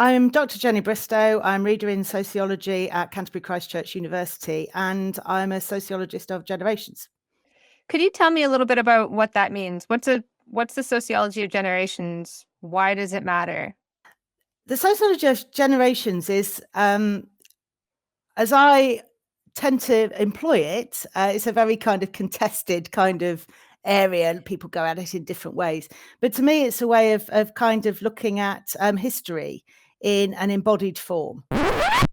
I'm Dr. Jennie Bristow. I'm Reader in Sociology at Canterbury Christ Church University, and I'm a sociologist of generations. Could you tell me a little bit about what that means? What's the sociology of generations? Why does it matter? The sociology of generations is, as I tend to employ it, it's a very kind of contested kind of area, and people go at it in different ways. But to me, it's a way of kind of looking at history in an embodied form.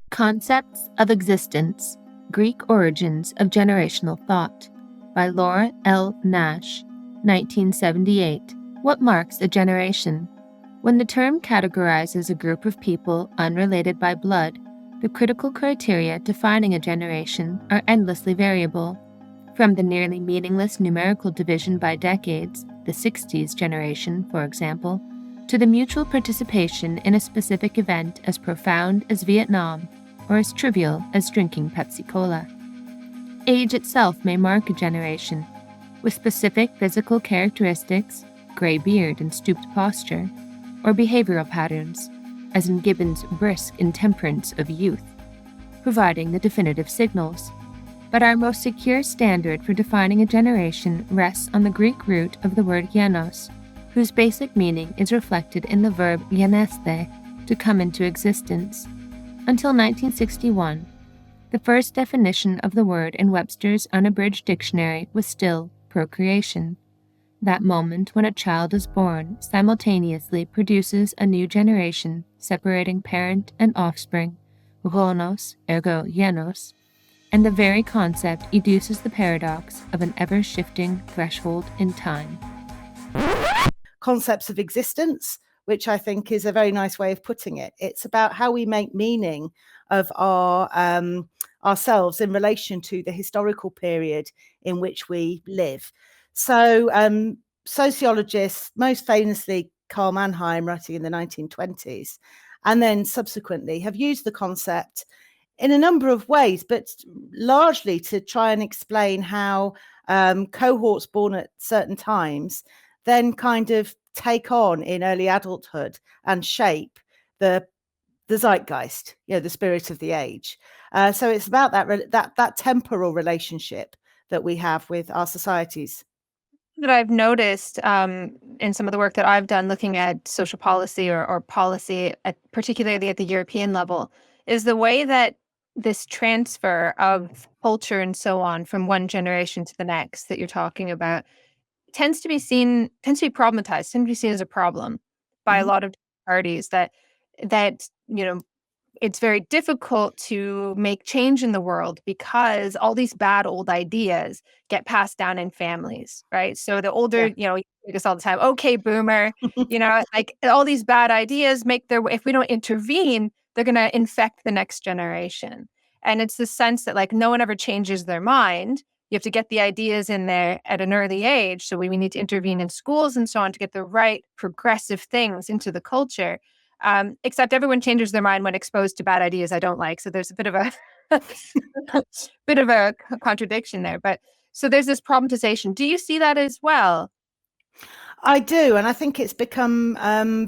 Concepts of Existence, Greek Origins of Generational Thought by Laura L. Nash, 1978. What marks a generation? When the term categorizes a group of people unrelated by blood, the critical criteria defining a generation are endlessly variable. From the nearly meaningless numerical division by decades, the 60s generation, for example, to the mutual participation in a specific event as profound as Vietnam or as trivial as drinking Pepsi Cola. Age itself may mark a generation, with specific physical characteristics, gray beard and stooped posture, or behavioral patterns, as in Gibbon's brisk intemperance of youth, providing the definitive signals. But our most secure standard for defining a generation rests on the Greek root of the word genos, whose basic meaning is reflected in the verb geneste, to come into existence. Until 1961, the first definition of the word in Webster's unabridged dictionary was still procreation. That moment when a child is born simultaneously produces a new generation, separating parent and offspring, gonos ergo genos, and the very concept educes the paradox of an ever-shifting threshold in time. Concepts of existence, which I think is a very nice way of putting it. It's about how we make meaning of our ourselves in relation to the historical period in which we live. So sociologists, most famously Karl Mannheim, writing in the 1920s, and then subsequently have used the concept in a number of ways, but largely to try and explain how cohorts born at certain times then kind of take on in early adulthood and shape the zeitgeist, the spirit of the age. So it's about that temporal relationship that we have with our societies. That I've noticed in some of the work that I've done looking at social policy or policy, particularly at the European level, is the way that this transfer of culture and so on from one generation to the next that you're talking about tends to be problematized, tends to be seen as a problem by a lot of parties that it's very difficult to make change in the world because all these bad old ideas get passed down in families, right? So the older, you say this all the time, okay, boomer, like all these bad ideas make their way, if we don't intervene, they're going to infect the next generation. And it's the sense that like no one ever changes their mind. You have to get the ideas in there at an early age. So we need to intervene in schools and so on to get the right progressive things into the culture. Except everyone changes their mind when exposed to bad ideas I don't like. So there's a bit of a bit of a contradiction there. But so there's this problematization. Do you see that as well? I do, and I think it's become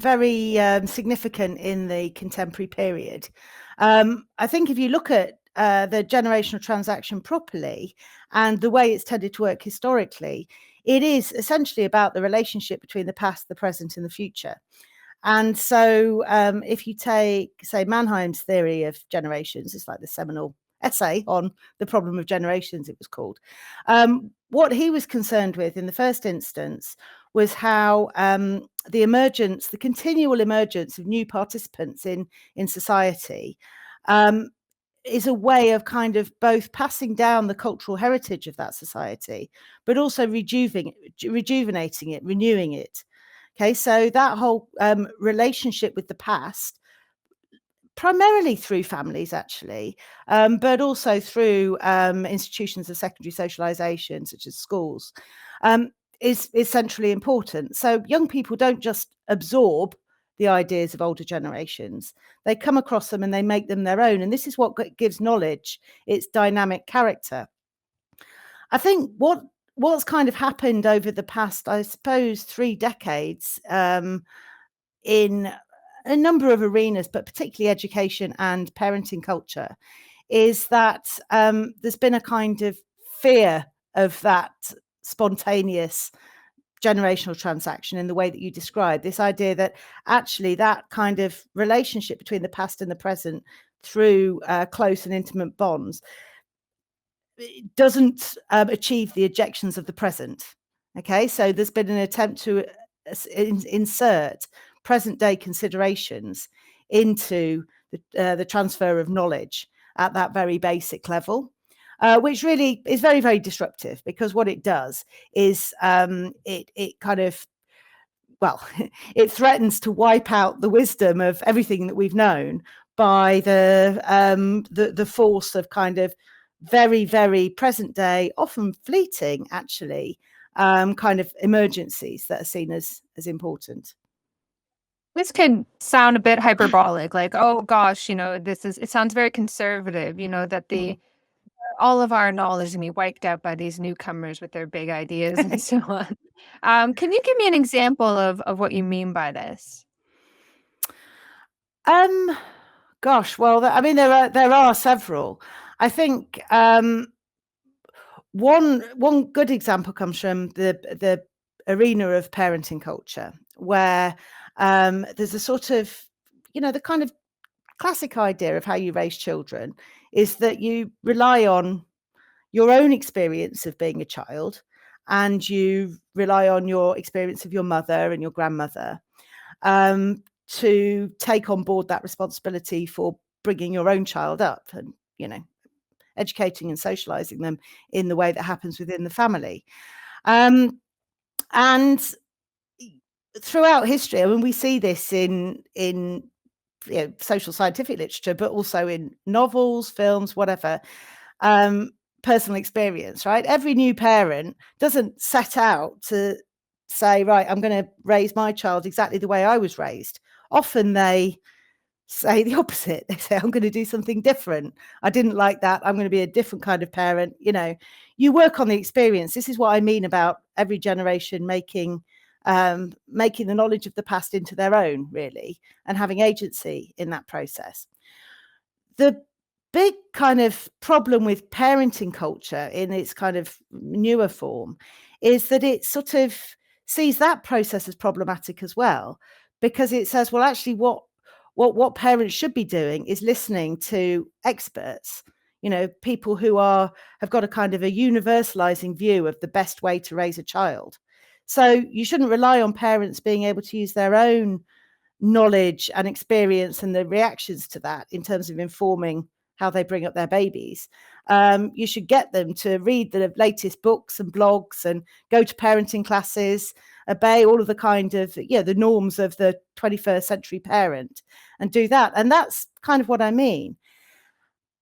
very significant in the contemporary period. I think if you look at the generational transaction properly and the way it's tended to work historically, it is essentially about the relationship between the past, the present, and the future. And so if you take, say, Mannheim's theory of generations, it's like the seminal essay on the problem of generations, it was called. What he was concerned with in the first instance was how the continual emergence of new participants in society is a way of kind of both passing down the cultural heritage of that society, but also rejuvenating it, renewing it. Okay, so that whole relationship with the past, primarily through families, actually, but also through institutions of secondary socialization, such as schools, is centrally important. So young people don't just absorb the ideas of older generations. They come across them and they make them their own. And this is what gives knowledge its dynamic character. I think what's kind of happened over the past, I suppose, 3 decades in a number of arenas, but particularly education and parenting culture, is that there's been a kind of fear of that spontaneous generational transaction in the way that you described, this idea that actually that kind of relationship between the past and the present through close and intimate bonds doesn't achieve the objections of the present. Okay, so there's been an attempt to insert present day considerations into the transfer of knowledge at that very basic level, which really is very, very disruptive, because what it does is it kind of, well, it threatens to wipe out the wisdom of everything that we've known by the force of kind of very, very present day, often fleeting, actually, kind of emergencies that are seen as important. This could sound a bit hyperbolic, like, oh gosh, it sounds very conservative, that all of our knowledge is going to be wiped out by these newcomers with their big ideas and so on. Can you give me an example of what you mean by this? Gosh, well, I mean, there are several. I think one good example comes from the arena of parenting culture, where there's a sort of, the kind of classic idea of how you raise children is that you rely on your own experience of being a child, and you rely on your experience of your mother and your grandmother to take on board that responsibility for bringing your own child up and, educating and socializing them in the way that happens within the family. And throughout history, I mean, we see this in social scientific literature, but also in novels, films, whatever, personal experience, right? Every new parent doesn't set out to say, right, I'm going to raise my child exactly the way I was raised. Often they say the opposite. They say, I'm going to do something different. I didn't like that. I'm going to be a different kind of parent. You work on the experience. This is what I mean about every generation making the knowledge of the past into their own, really, and having agency in that process. The big kind of problem with parenting culture in its kind of newer form is that it sort of sees that process as problematic as well, because it says, well, actually what parents should be doing is listening to experts, people who have got a kind of a universalizing view of the best way to raise a child. So you shouldn't rely on parents being able to use their own knowledge and experience and the reactions to that in terms of informing how they bring up their babies. You should get them to read the latest books and blogs and go to parenting classes, obey all of the kind of, the norms of the 21st century parent, and do that. And that's kind of what I mean.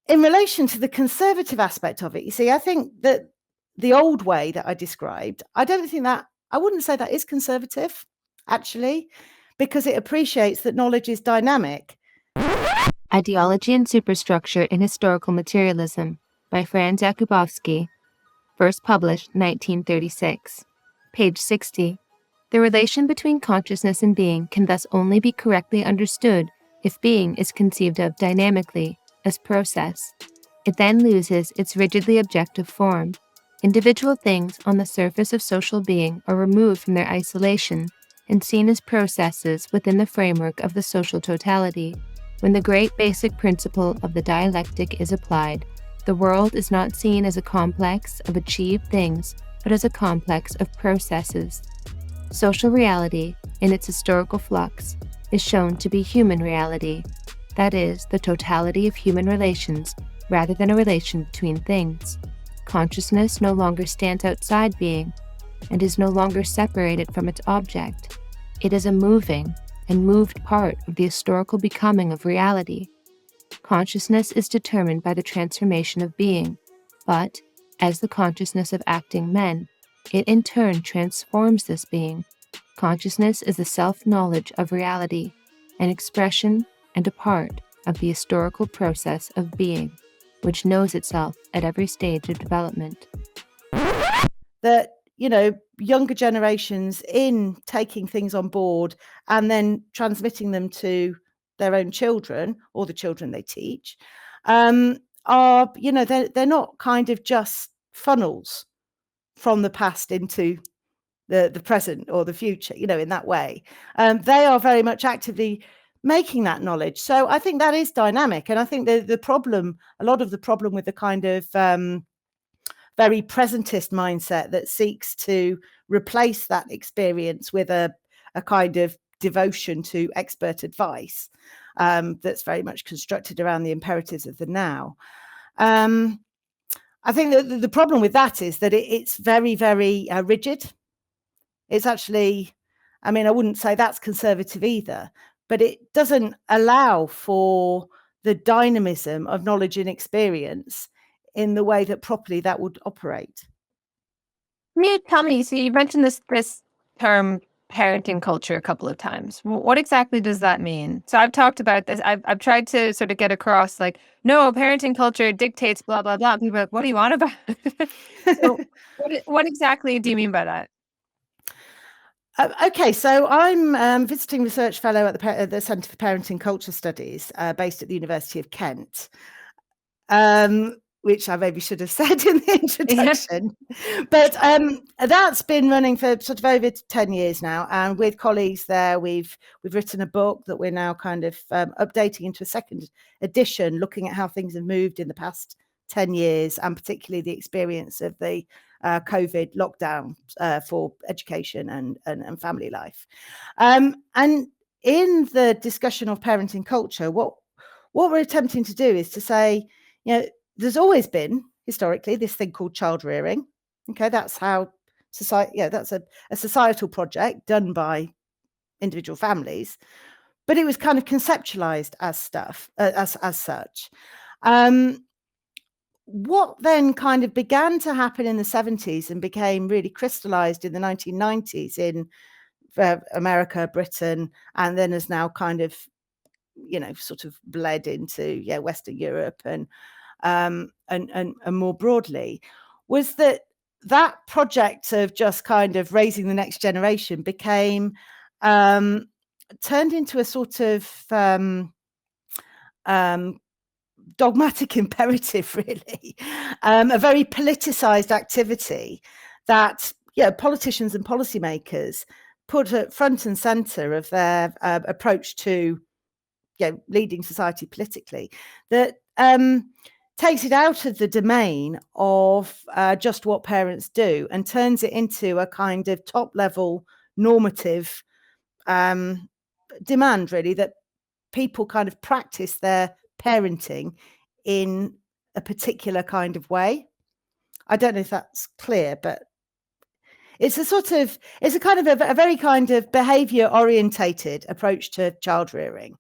In relation to the conservative aspect of it, you see, I think that the old way that I described, I wouldn't say that is conservative, actually, because it appreciates that knowledge is dynamic. Ideology and Superstructure in Historical Materialism by Franz Jakubowski, first published 1936. Page 60. The relation between consciousness and being can thus only be correctly understood if being is conceived of dynamically, as process. It then loses its rigidly objective form. Individual things on the surface of social being are removed from their isolation and seen as processes within the framework of the social totality. When the great basic principle of the dialectic is applied, the world is not seen as a complex of achieved things, but as a complex of processes. Social reality, in its historical flux, is shown to be human reality, that is, the totality of human relations rather than a relation between things. Consciousness no longer stands outside being and is no longer separated from its object. It is a moving and moved part of the historical becoming of reality. Consciousness is determined by the transformation of being, but, as the consciousness of acting men, it in turn transforms this being. Consciousness is the self-knowledge of reality, an expression and a part of the historical process of being, which knows itself at every stage of development. That, younger generations in taking things on board and then transmitting them to their own children or the children they teach, are, they're not kind of just funnels from the past into the present or the future, in that way. They are very much actively making that knowledge. So I think that is dynamic. And I think a lot of the problem with the kind of very presentist mindset that seeks to replace that experience with a kind of devotion to expert advice that's very much constructed around the imperatives of the now. I think that the problem with that is that it's very, very rigid. It's actually, I wouldn't say that's conservative either, but it doesn't allow for the dynamism of knowledge and experience in the way that properly that would operate. Tell me, so you mentioned this term parenting culture a couple of times. What exactly does that mean? So I've talked about this. I've tried to sort of get across like, no, parenting culture dictates blah, blah, blah. People are like, what do you want about? So what exactly do you mean by that? Okay, so I'm visiting research fellow at the Centre for Parenting Culture Studies based at the University of Kent, which I maybe should have said in the introduction. But that's been running for sort of over 10 years now. And with colleagues there, we've written a book that we're now kind of updating into a second edition, looking at how things have moved in the past 10 years, and particularly the experience of the COVID lockdown for education and family life. And in the discussion of parenting culture, what we're attempting to do is to say, there's always been historically this thing called child rearing. Okay, that's how society, that's a societal project done by individual families, but it was kind of conceptualized as stuff as such. What then kind of began to happen in the 70s and became really crystallized in the 1990s in America, Britain, and then has now kind of, sort of bled into Western Europe and more broadly, was that project of just kind of raising the next generation became turned into a sort of dogmatic imperative, really, a very politicized activity that politicians and policymakers put at front and center of their approach to leading society politically, that takes it out of the domain of just what parents do and turns it into a kind of top level normative demand, really, that people kind of practice their parenting in a particular kind of way. I don't know if that's clear, but it's a kind of a very kind of behavior orientated approach to child rearing,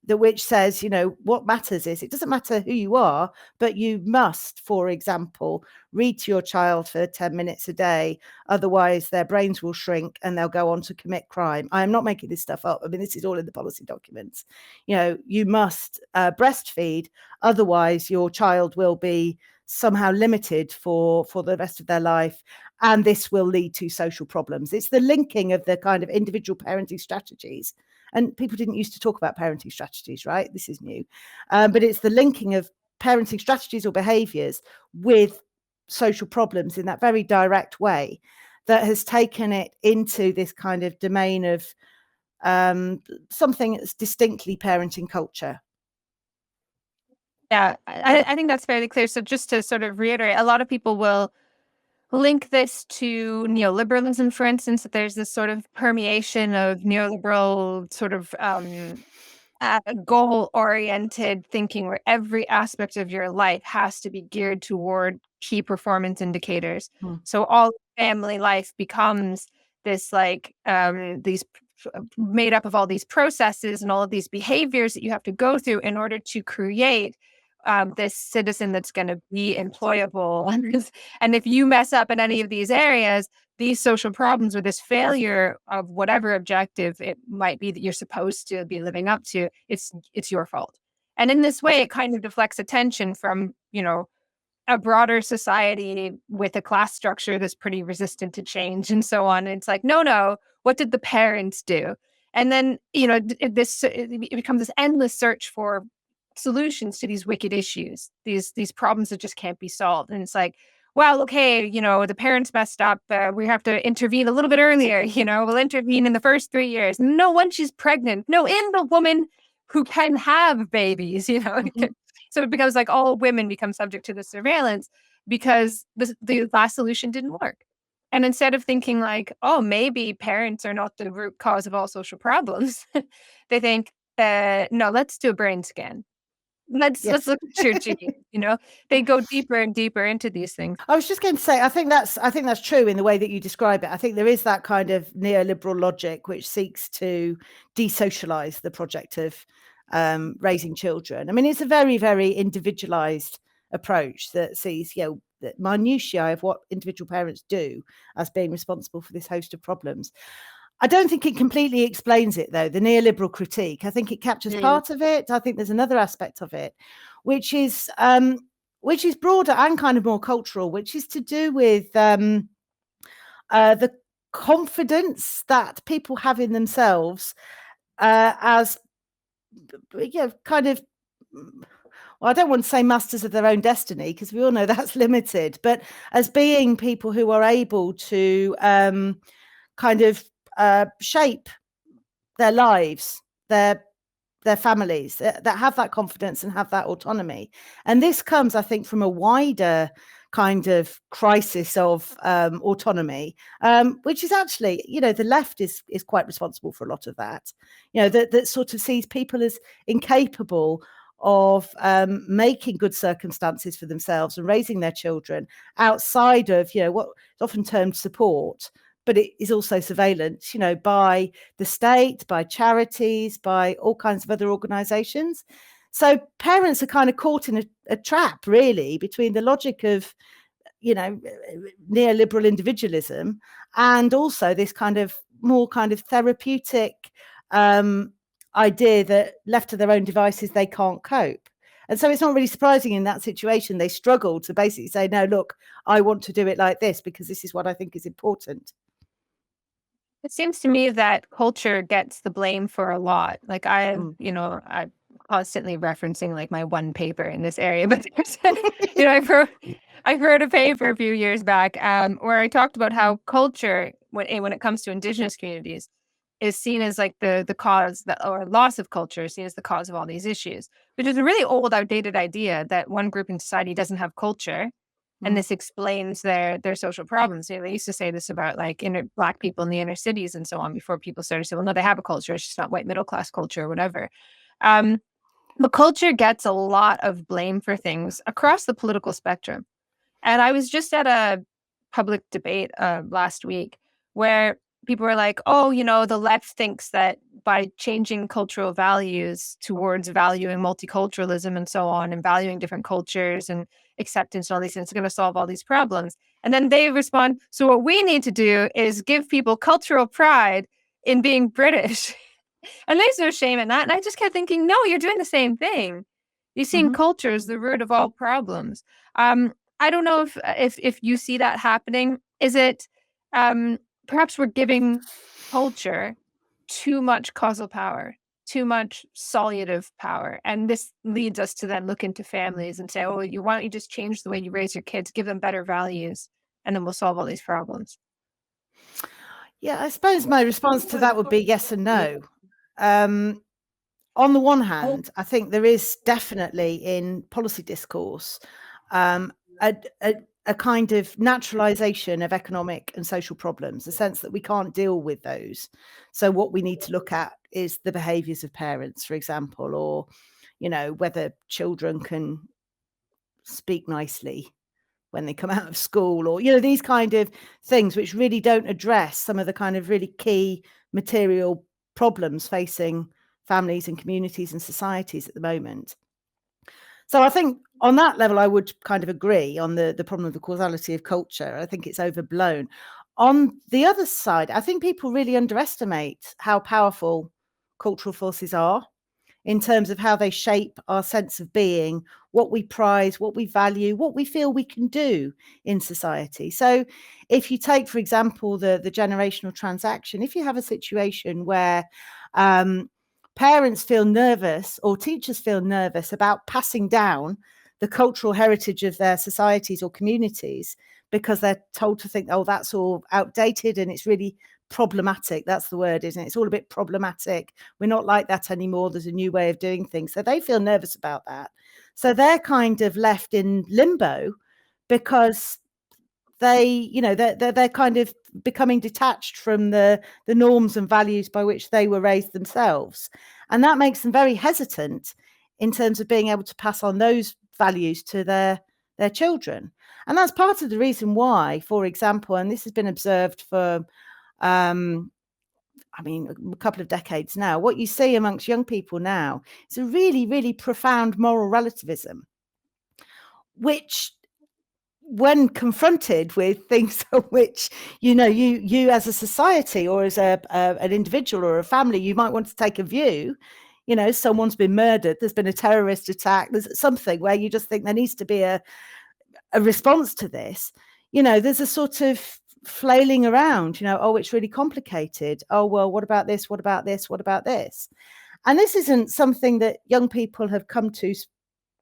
which says, what matters is it doesn't matter who you are, but you must, for example, read to your child for 10 minutes a day. Otherwise, their brains will shrink and they'll go on to commit crime. I am not making this stuff up. This is all in the policy documents. You must breastfeed. Otherwise, your child will be somehow limited for the rest of their life. And this will lead to social problems. It's the linking of the kind of individual parenting strategies. And people didn't used to talk about parenting strategies, right? This is new. But it's the linking of parenting strategies or behaviors with social problems in that very direct way that has taken it into this kind of domain of something that's distinctly parenting culture. Yeah, I think that's fairly clear. So just to sort of reiterate, a lot of people will link this to neoliberalism, for instance, that there's this sort of permeation of neoliberal sort of goal-oriented thinking where every aspect of your life has to be geared toward key performance indicators. So all family life becomes this like these made up of all these processes and all of these behaviors that you have to go through in order to create this citizen that's going to be employable. And if you mess up in any of these areas, these social problems or this failure of whatever objective it might be that you're supposed to be living up to, it's your fault. And in this way, it kind of deflects attention from, a broader society with a class structure that's pretty resistant to change and so on. And it's like, no, what did the parents do? And then, it becomes this endless search for solutions to these wicked issues, these problems that just can't be solved. And it's like, well, okay, the parents messed up. We have to intervene a little bit earlier. We'll intervene in the first 3 years. No, once she's pregnant. No, in the woman who can have babies. So it becomes like all women become subject to the surveillance because the last solution didn't work. And instead of thinking like, oh, maybe parents are not the root cause of all social problems, they think, no, let's do a brain scan. Let's look at your genes. They go deeper and deeper into these things. I was just going to say, I think that's true in the way that you describe it. I think there is that kind of neoliberal logic which seeks to desocialize the project of raising children. I mean, it's a very, very individualized approach that sees, the minutiae of what individual parents do as being responsible for this host of problems. I don't think it completely explains it, though, the neoliberal critique. I think it captures part of it. I think there's another aspect of it, which is broader and kind of more cultural, which is to do with the confidence that people have in themselves as, kind of, well, I don't want to say masters of their own destiny, because we all know that's limited, but as being people who are able to kind of shape their lives, their families, that have that confidence and have that autonomy. And this comes, I think, from a wider kind of crisis of autonomy, which is actually, the left is quite responsible for a lot of that, that sort of sees people as incapable of making good circumstances for themselves and raising their children outside of, what is often termed support, but it is also surveillance, by the state, by charities, by all kinds of other organizations. So parents are kind of caught in a trap, really, between the logic of, neoliberal individualism and also this kind of more kind of therapeutic idea that left to their own devices, they can't cope. And so it's not really surprising in that situation, they struggle to basically say, no, look, I want to do it like this because this is what I think is important. It seems to me that culture gets the blame for a lot. Like I'm constantly referencing like my one paper in this area, but I wrote a paper a few years back where I talked about how culture, when it comes to Indigenous communities, is seen as like the cause or loss of culture is seen as the cause of all these issues, which is a really old, outdated idea that one group in society doesn't have culture. And this explains their social problems. They used to say this about like Black people in the inner cities and so on before people started to say, well, no, they have a culture. It's just not white middle class culture or whatever. But culture gets a lot of blame for things across the political spectrum. And I was just at a public debate last week where people were like, oh, the left thinks that by changing cultural values towards valuing multiculturalism and so on and valuing different cultures and acceptance and all these things, it's going to solve all these problems. And then they respond, so what we need to do is give people cultural pride in being British. And there's no shame in that. And I just kept thinking, no, you're doing the same thing. You're seeing culture as the root of all problems. I don't know if you see that happening. Is it perhaps we're giving culture too much causal power, too much solutive power. And this leads us to then look into families and say, oh, why don't you just change the way you raise your kids, give them better values, and then we'll solve all these problems. Yeah, I suppose my response to that would be yes and no. On the one hand, I think there is definitely in policy discourse a kind of naturalization of economic and social problems, the sense that we can't deal with those. So what we need to look at is the behaviors of parents, for example, or, whether children can speak nicely when they come out of school, or, these kind of things which really don't address some of the kind of really key material problems facing families and communities and societies at the moment. So I think on that level, I would kind of agree on the problem of the causality of culture. I think it's overblown. On the other side, I think people really underestimate how powerful cultural forces are in terms of how they shape our sense of being, what we prize, what we value, what we feel we can do in society. So if you take, for example, the generational transaction, if you have a situation where parents feel nervous or teachers feel nervous about passing down the cultural heritage of their societies or communities because they're told to think, oh, that's all outdated and it's really problematic. That's the word, isn't it? It's all a bit problematic. We're not like that anymore. There's a new way of doing things. So they feel nervous about that. So they're kind of left in limbo because they're kind of becoming detached from the norms and values by which they were raised themselves. And that makes them very hesitant in terms of being able to pass on those values to their children. And that's part of the reason why, for example, and this has been observed for a couple of decades now, what you see amongst young people now is a really, really profound moral relativism, which, when confronted with things which, you as a society or as an individual or a family, you might want to take a view, someone's been murdered, there's been a terrorist attack, there's something where you just think there needs to be a response to this, there's a sort of flailing around, oh, it's really complicated. Oh, well, what about this? What about this? What about this? And this isn't something that young people have come to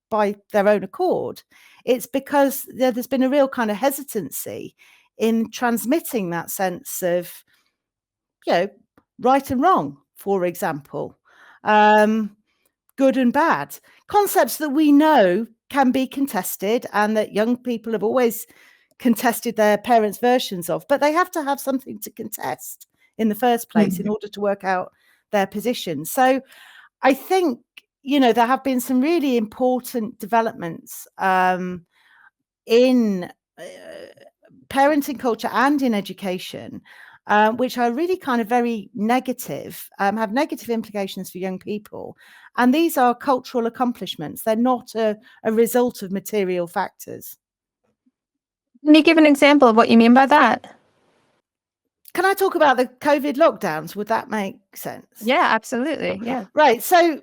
by their own accord. It's because there's been a real kind of hesitancy in transmitting that sense of, right and wrong, for example, good and bad, concepts that we know can be contested and that young people have always contested their parents' versions of, but they have to have something to contest in the first place in order to work out their position. So I think, there have been some really important developments in parenting culture and in education, which are really kind of very negative, have negative implications for young people. And these are cultural accomplishments. They're not a result of material factors. Can you give an example of what you mean by that? Can I talk about the COVID lockdowns? Would that make sense? Yeah, absolutely. Yeah. Right. So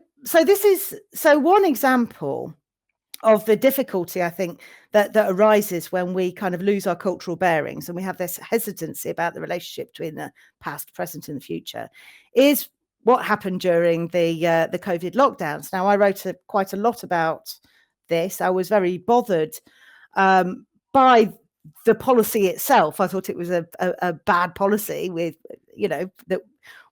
one example of the difficulty, I think, that arises when we kind of lose our cultural bearings and we have this hesitancy about the relationship between the past, present, and the future, is what happened during the COVID lockdowns. Now, I wrote quite a lot about this. I was very bothered by the policy itself. I thought it was a bad policy with, that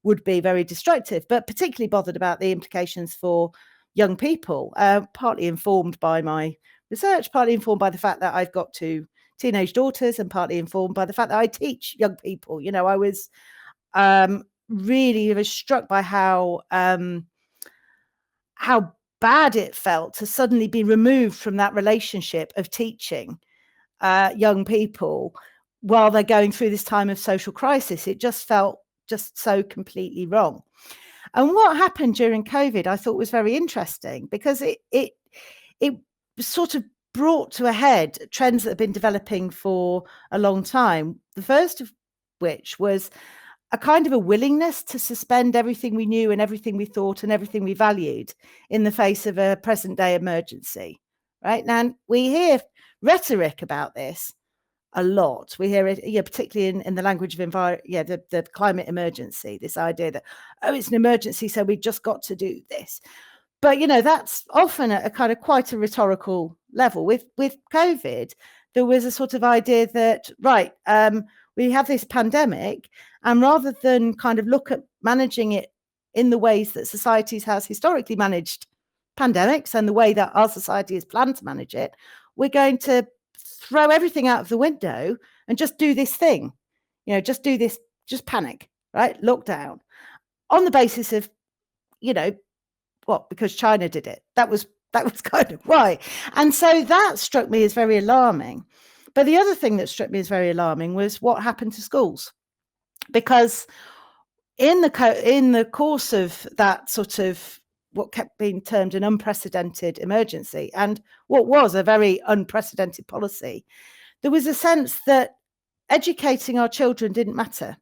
would be very destructive, but particularly bothered about the implications for young people, partly informed by my research, partly informed by the fact that I've got two teenage daughters, and partly informed by the fact that I teach young people. I was really struck by how bad it felt to suddenly be removed from that relationship of teaching young people while they're going through this time of social crisis. It just felt just so completely wrong. And what happened during COVID, I thought was very interesting, because it sort of brought to a head trends that have been developing for a long time. The first of which was a kind of a willingness to suspend everything we knew and everything we thought and everything we valued in the face of a present day emergency. Right now, we hear rhetoric about this a lot. We hear it, particularly in the language of the climate emergency, this idea that, oh, it's an emergency, so we just got to do this. But, that's often a kind of quite a rhetorical level. With COVID, there was a sort of idea that, right, we have this pandemic, and rather than kind of look at managing it in the ways that societies has historically managed pandemics and the way that our society has planned to manage it, we're going to throw everything out of the window and just do this thing, just do this, just panic, right? Lockdown on the basis of, because China did it. That was kind of why. And so that struck me as very alarming. But the other thing that struck me as very alarming was what happened to schools, because in the course of that sort of what kept being termed an unprecedented emergency and what was a very unprecedented policy, there was a sense that educating our children didn't matter,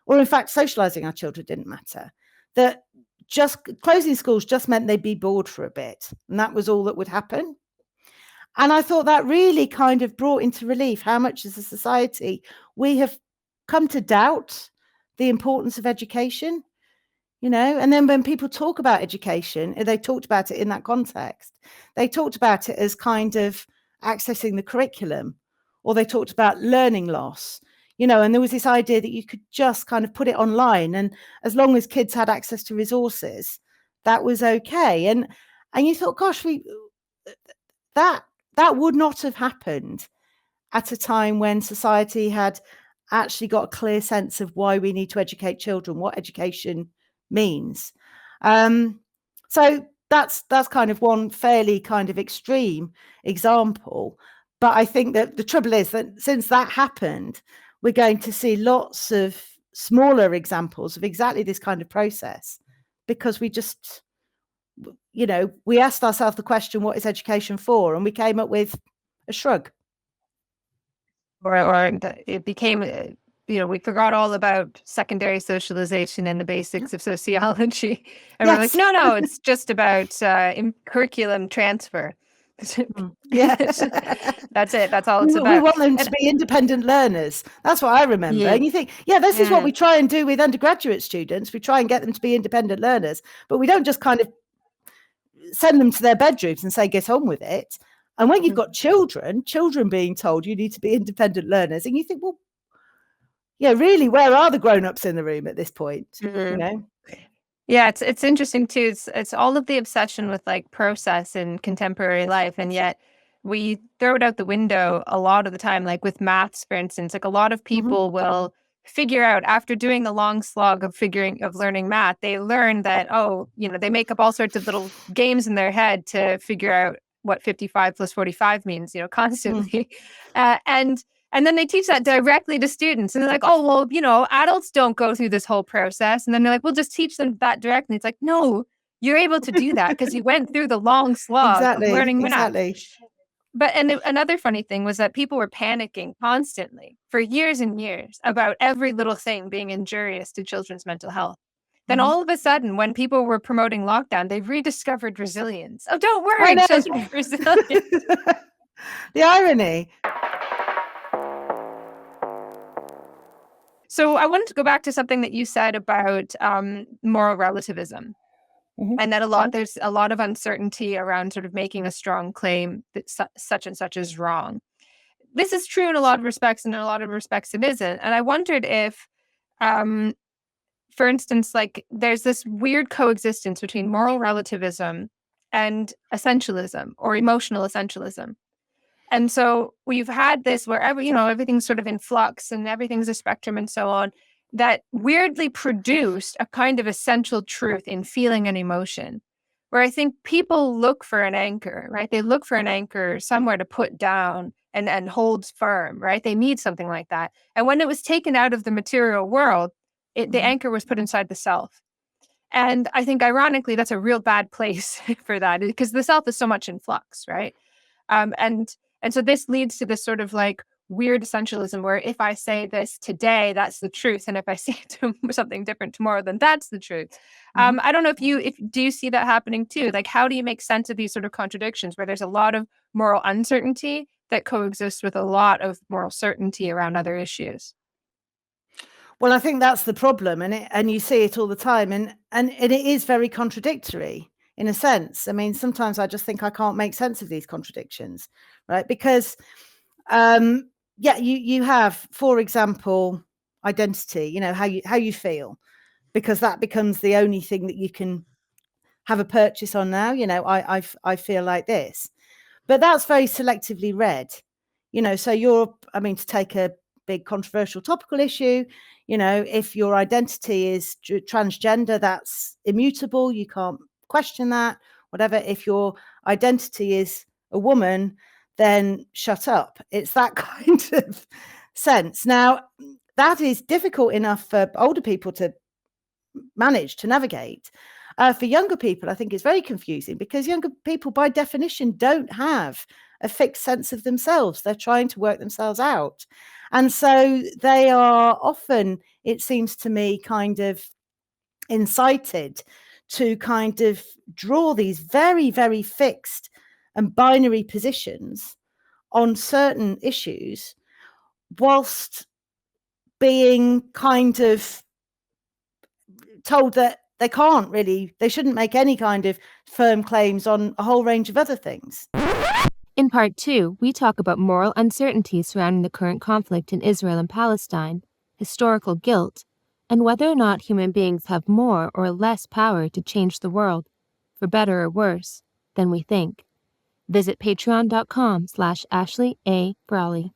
or in fact, socializing our children didn't matter, that just closing schools just meant they'd be bored for a bit, and that was all that would happen. And I thought that really kind of brought into relief how much as a society we have come to doubt the importance of education, you know. And then when people talk about education, they talked about it in that context. They talked about it as kind of accessing the curriculum, or they talked about learning loss, you know, and there was this idea that you could just kind of put it online, and as long as kids had access to resources, that was okay. And you thought, gosh, that would not have happened at a time when society had actually got a clear sense of why we need to educate children, what education means. So that's kind of one fairly kind of extreme example. But I think that the trouble is that since that happened, we're going to see lots of smaller examples of exactly this kind of process, because we just, you know, we asked ourselves the question, what is education for? And we came up with a shrug. Or it became, you know, we forgot all about secondary socialization and the basics of sociology. And we're like, no, it's just about curriculum transfer. Yes. That's it. That's all it's about. We want them to be independent learners. That's what I remember. Yeah. And you think, this is what we try and do with undergraduate students. We try and get them to be independent learners, but we don't just kind of send them to their bedrooms and say, get on with it. And when you've got children being told you need to be independent learners, and you think, well, really, where are the grown-ups in the room at this point? You know? Yeah, it's interesting too. It's all of the obsession with like process in contemporary life, and yet we throw it out the window a lot of the time. Like with maths, for instance, like a lot of people will figure out after doing the long slog of learning math, they learn that, they make up all sorts of little games in their head to figure out what 55 plus 45 means, constantly. And then they teach that directly to students. And they're like, oh, well, adults don't go through this whole process. And then they're like, we'll just teach them that directly. It's like, no, you're able to do that because you went through the long slog of learning math. But another funny thing was that people were panicking constantly for years and years about every little thing being injurious to children's mental health. Then all of a sudden, when people were promoting lockdown, they rediscovered resilience. Oh, don't worry, children are resilient. The irony. So I wanted to go back to something that you said about moral relativism. And that there's a lot of uncertainty around sort of making a strong claim that such and such is wrong. This is true in a lot of respects, and in a lot of respects it isn't. And I wondered if, for instance, like there's this weird coexistence between moral relativism and essentialism or emotional essentialism. And so we've had this where everything's sort of in flux and everything's a spectrum and so on, that weirdly produced a kind of essential truth in feeling and emotion, where I think people look for an anchor, right? They look for an anchor somewhere to put down and hold firm, right? They need something like that. And when it was taken out of the material world, the anchor was put inside the self. And I think ironically, that's a real bad place for that, because the self is so much in flux, right? And so this leads to this sort of like weird essentialism where if I say this today, that's the truth. And if I say something different tomorrow, then that's the truth. I don't know do you see that happening too? Like, how do you make sense of these sort of contradictions where there's a lot of moral uncertainty that coexists with a lot of moral certainty around other issues? Well, I think that's the problem. And you see it all the time. And it is very contradictory in a sense. I mean, sometimes I just think I can't make sense of these contradictions, right? Because you have, for example, identity, how you feel, because that becomes the only thing that you can have a purchase on now. I feel like this, but that's very selectively read, so to take a big controversial topical issue, if your identity is transgender, that's immutable, you can't question that, whatever. If your identity is a woman, then shut up. It's that kind of sense. Now, that is difficult enough for older people to manage to navigate. For younger people, I think it's very confusing, because younger people, by definition, don't have a fixed sense of themselves. They're trying to work themselves out. And so they are often, it seems to me, kind of incited to kind of draw these very, very fixed and binary positions on certain issues, whilst being kind of told that they shouldn't make any kind of firm claims on a whole range of other things. In part 2, we talk about moral uncertainty surrounding the current conflict in Israel and Palestine, historical guilt, and whether or not human beings have more or less power to change the world, for better or worse, than we think. Visit patreon.com/Ashley A. Brawley.